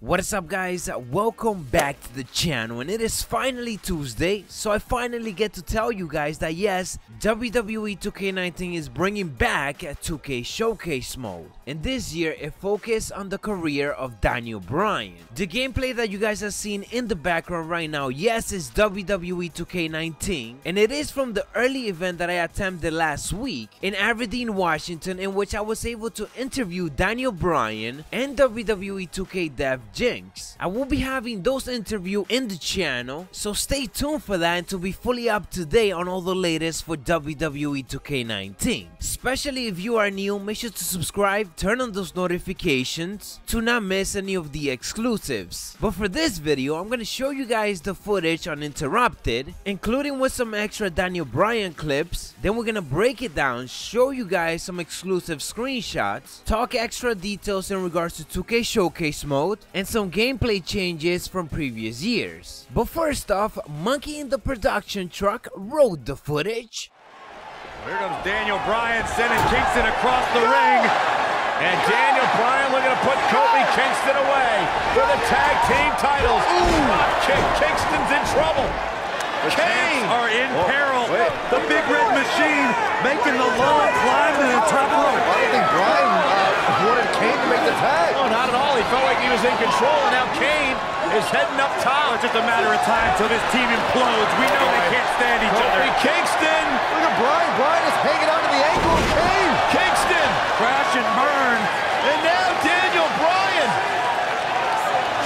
What is up, guys? Welcome back to the channel, and it is finally Tuesday, so I finally get to tell you guys that yes, WWE 2K19 is bringing back a 2K Showcase mode, and this year it focused on the career of Daniel Bryan. The gameplay that you guys are seeing in the background right now, yes, is WWE 2K19, and it is from the early event that I attended last week in Aberdeen, Washington, in which I was able to interview Daniel Bryan and WWE 2K dev Jinx. I will be having those interviews in the channel, so stay tuned for that and to be fully up to date on all the latest for WWE 2K19. Especially if you are new, make sure to subscribe, turn on those notifications to not miss any of the exclusives. But for this video, I'm going to show you guys the footage uninterrupted, including with some extra Daniel Bryan clips. Then we're going to break it down, show you guys some exclusive screenshots, talk extra details in regards to 2K Showcase mode, and some gameplay changes from previous years. But first off, Monkey in the production truck wrote the footage. Here comes Daniel Bryan sending Kingston across the ring. And Daniel Bryan looking to put Kofi Kingston away for the tag team titles. Ooh, kick. Kingston's in trouble. The Champs are in peril. The Big Red Machine making the long climb to the top rope. I don't think Bryan wanted Kane to make the tag. No, not at all. He felt like he was in control, and now Kane is heading up top. It's just a matter of time till this team implodes. We know they can't stand each other. Kingston. Look at Bryan. Bryan is hanging onto the ankle of Kane. Kingston. Crash and burn. And now Daniel Bryan.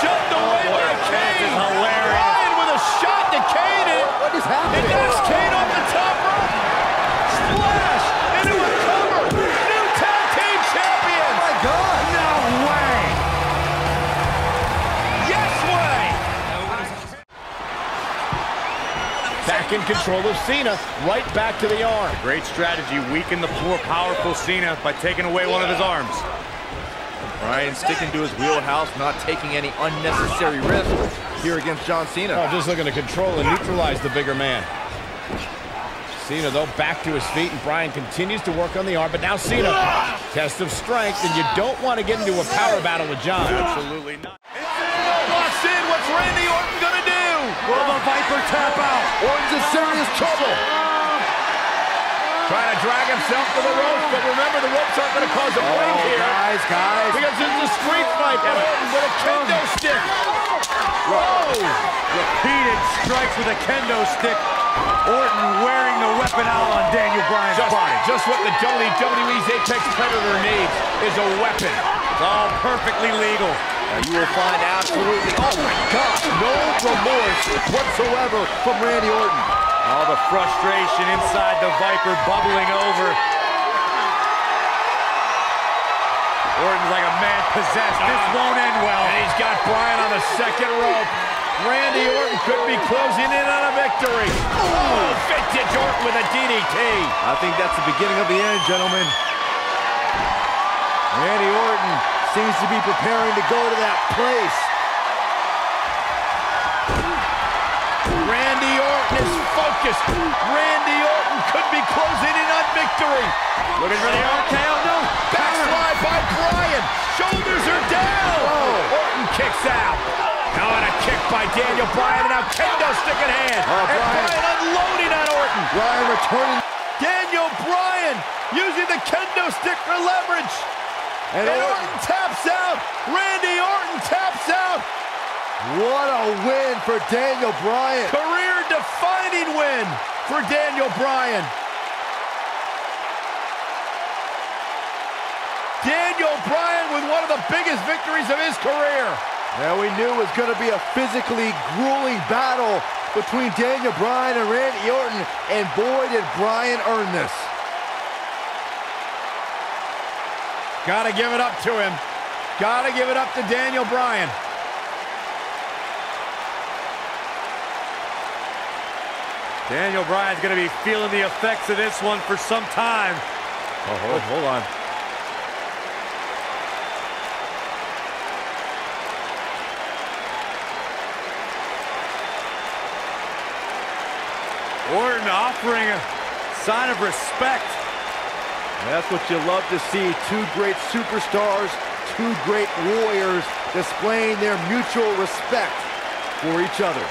Shoved away by Kane. This is hilarious. Bryan with a shot to Kane. What is happening? And that's Kane off the top rope. Splash into a cover. New tag team champions. Oh my God. No way. Yes way. Back in control of Cena. Right back to the arm. Great strategy. Weaken the more powerful Cena by taking away one of his arms. Bryan sticking to his wheelhouse, not taking any unnecessary risks here against John Cena. Oh, just looking to control and neutralize the bigger man. Cena, though, back to his feet, and Bryan continues to work on the arm, but now Cena, test of strength, and you don't want to get into a power battle with John. Absolutely not. Walks in, what's Randy Orton gonna do? Will the Viper tap out? Orton's in serious trouble. Trying to drag himself to the ropes, but remember, the ropes aren't going to cause a break here. Guys. Because it's a street fight, and Orton with a kendo stick. Whoa! Repeated strikes with a kendo stick. Orton wearing the weapon out on Daniel Bryan's body. Just what the WWE's Apex Predator needs is a weapon. It's all perfectly legal. Now you will find absolutely, oh my God, no remorse whatsoever from Randy Orton. All the frustration inside the Viper bubbling over. Orton's like a man possessed. This won't end well. And he's got Bryan on the second rope. Randy Orton could be closing in on a victory. Oh, vintage Orton with a DDT. I think that's the beginning of the end, gentlemen. Randy Orton seems to be preparing to go to that place. Randy Orton is focused. Randy Orton could be closing in on victory. Looking for the RKO. No. Backslide by Bryan. Shoulders are down. Oh. Orton kicks out. Now on a kick by Daniel Bryan, and now kendo stick in hand. And Bryan unloading on Orton. Bryan returning. Daniel Bryan using the kendo stick for leverage. And Orton taps out. Randy Orton taps out. What a win for Daniel Bryan. Career-defining win for Daniel Bryan. Daniel Bryan with one of the biggest victories of his career. Now we knew it was going to be a physically grueling battle between Daniel Bryan and Randy Orton, and boy did Bryan earn this. Gotta give it up to him. Gotta give it up to Daniel Bryan. Daniel Bryan's going to be feeling the effects of this one for some time. Oh, hold on. Orton offering a sign of respect. That's what you love to see. Two great superstars two great warriors displaying their mutual respect for each other.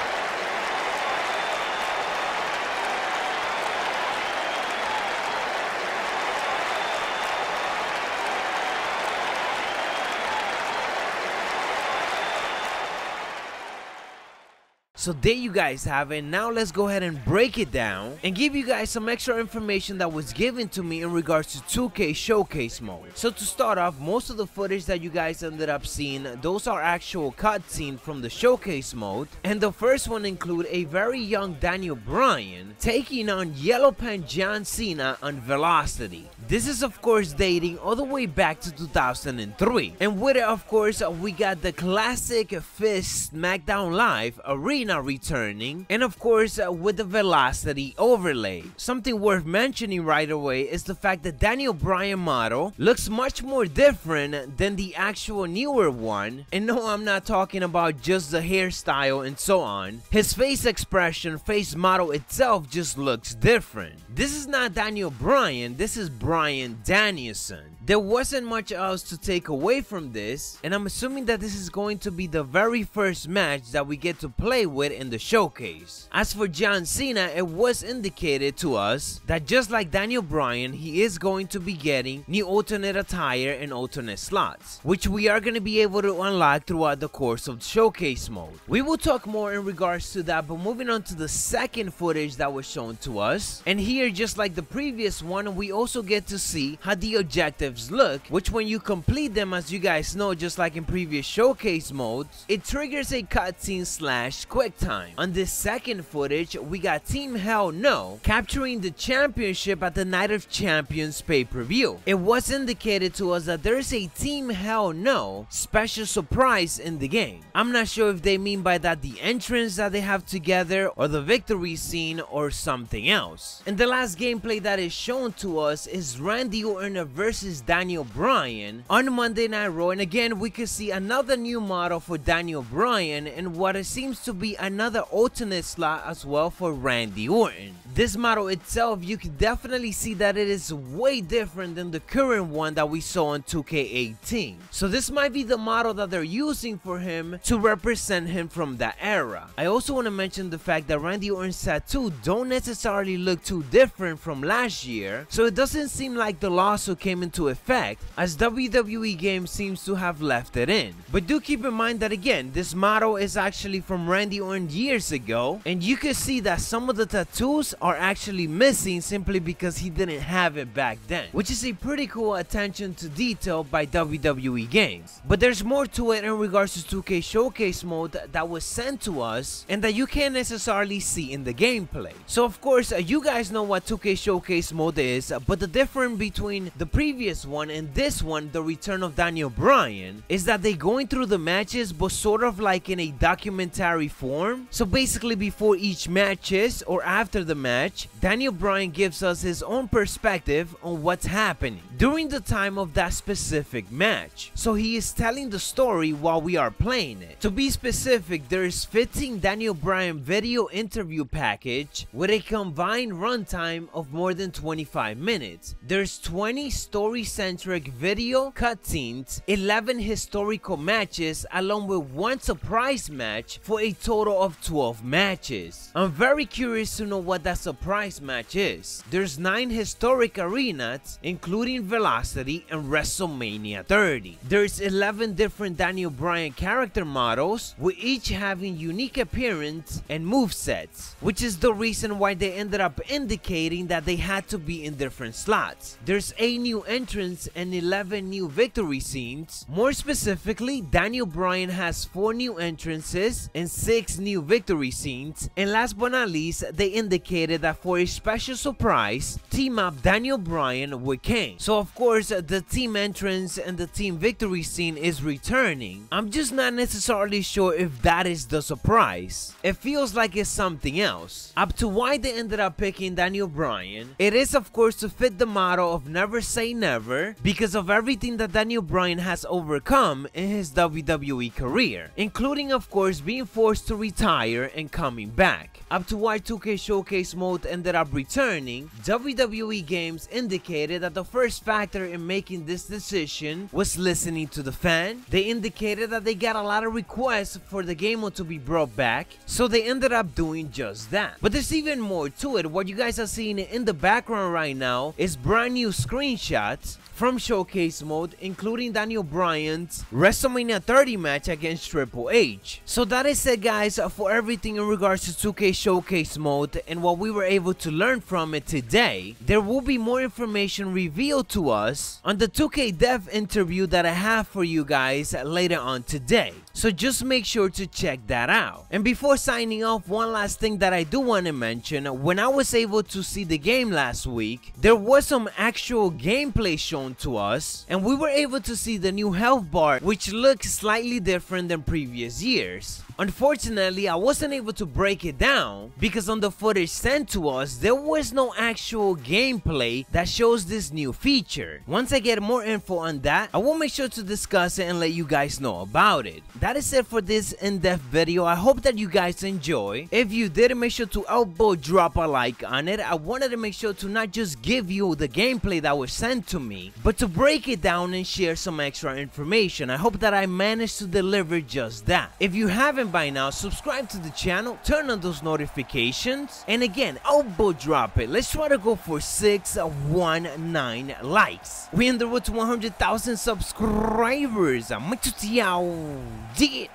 So there you guys have it. Now let's go ahead and break it down and give you guys some extra information that was given to me in regards to 2K Showcase mode. So to start off, most of the footage that you guys ended up seeing, those are actual cutscenes from the Showcase mode. And the first one include a very young Daniel Bryan taking on Yellow Pen John Cena on Velocity. This is of course dating all the way back to 2003. And with it, of course, we got the classic Fist SmackDown Live arena returning, and of course with the Velocity overlay. Something worth mentioning right away is the fact that Daniel Bryan model looks much more different than the actual newer one. And no, I'm not talking about just the hairstyle and so on. His face expression, face model itself just looks different. This is not Daniel Bryan, this is Bryan Danielson. There wasn't much else to take away from this, and I'm assuming that this is going to be the very first match that we get to play with in the showcase. As for John Cena, it was indicated to us that just like Daniel Bryan, he is going to be getting new alternate attire and alternate slots, which we are going to be able to unlock throughout the course of showcase mode. We will talk more in regards to that, but moving on to the second footage that was shown to us, and here just like the previous one, we also get to see how the objectives look, which when you complete them, as you guys know, just like in previous showcase modes, it triggers a cutscene / quick time. On this second footage, we got Team Hell No capturing the championship at the Night of Champions pay-per-view. It was indicated to us that there's a Team Hell No special surprise in the game. I'm not sure if they mean by that the entrance that they have together or the victory scene or something else. And the last gameplay that is shown to us is Randy Orton versus Daniel Bryan on Monday Night Raw, and again we could see another new model for Daniel Bryan and what it seems to be another alternate slot as well for Randy Orton. This model itself, you can definitely see that it is way different than the current one that we saw in 2K18. So this might be the model that they're using for him to represent him from that era. I also want to mention the fact that Randy Orton's tattoo don't necessarily look too different from last year, so it doesn't seem like the lawsuit came into effect, as WWE Games seems to have left it in. But do keep in mind that again, this model is actually from Randy Orton years ago, and you can see that some of the tattoos are actually missing simply because he didn't have it back then, which is a pretty cool attention to detail by WWE Games. But there's more to it in regards to 2K Showcase mode that was sent to us and that you can't necessarily see in the gameplay. So of course, you guys know what 2K Showcase mode is, but the difference between the previous one and this one, the return of Daniel Bryan, is that they going through the matches but sort of like in a documentary form. So basically before each matches or after the match, Daniel Bryan gives us his own perspective on what's happening during the time of that specific match. So he is telling the story while we are playing it. To be specific, there is 15 Daniel Bryan video interview package with a combined runtime of more than 25 minutes. There's 20 story-centric video cutscenes, 11 historical matches, along with one surprise match for a total of 12 matches. I'm very curious to know what that surprise match is. There's 9 historic arenas, including Velocity and WrestleMania 30. There's 11 different Daniel Bryan character models, with each having unique appearance and movesets, which is the reason why they ended up indicating that they had to be in different slots. There's 8 new entrants and 11 new victory scenes. More specifically, Daniel Bryan has 4 new entrances and 6 new victory scenes. And last but not least, they indicated that for a special surprise, team up Daniel Bryan with Kane. So of course, the team entrance and the team victory scene is returning. I'm just not necessarily sure if that is the surprise. It feels like it's something else. Up to why they ended up picking Daniel Bryan, it is of course to fit the motto of never say never, because of everything that Daniel Bryan has overcome in his WWE career, including of course being forced to retire and coming back. Up to why 2K Showcase mode ended up returning, WWE Games indicated that the first biggest factor in making this decision was listening to the fan. They indicated that they got a lot of requests for the game mode to be brought back, so they ended up doing just that. But there's even more to it. What you guys are seeing in the background right now is brand new screenshots from Showcase mode, including Daniel Bryan's WrestleMania 30 match against Triple H. So that is it, guys, for everything in regards to 2K Showcase mode and what we were able to learn from it today. There will be more information revealed to us on the 2K Dev interview that I have for you guys later on today. So just make sure to check that out. And before signing off, one last thing that I do want to mention. When I was able to see the game last week, there was some actual gameplay shown to us, and we were able to see the new health bar, which looks slightly different than previous years. Unfortunately, I wasn't able to break it down because on the footage sent to us, there was no actual gameplay that shows this new feature. Once I get more info on that, I will make sure to discuss it and let you guys know about it. That is it for this in-depth video. I hope that you guys enjoy. If you did, make sure to elbow drop a like on it. I wanted to make sure to not just give you the gameplay that was sent to me, but to break it down and share some extra information. I hope that I managed to deliver just that. If you haven't by now, subscribe to the channel, turn on those notifications, and again, elbow drop it. Let's try to go for 619 likes. We on the road to 100,000 subscribers. Macho T out. Dig it.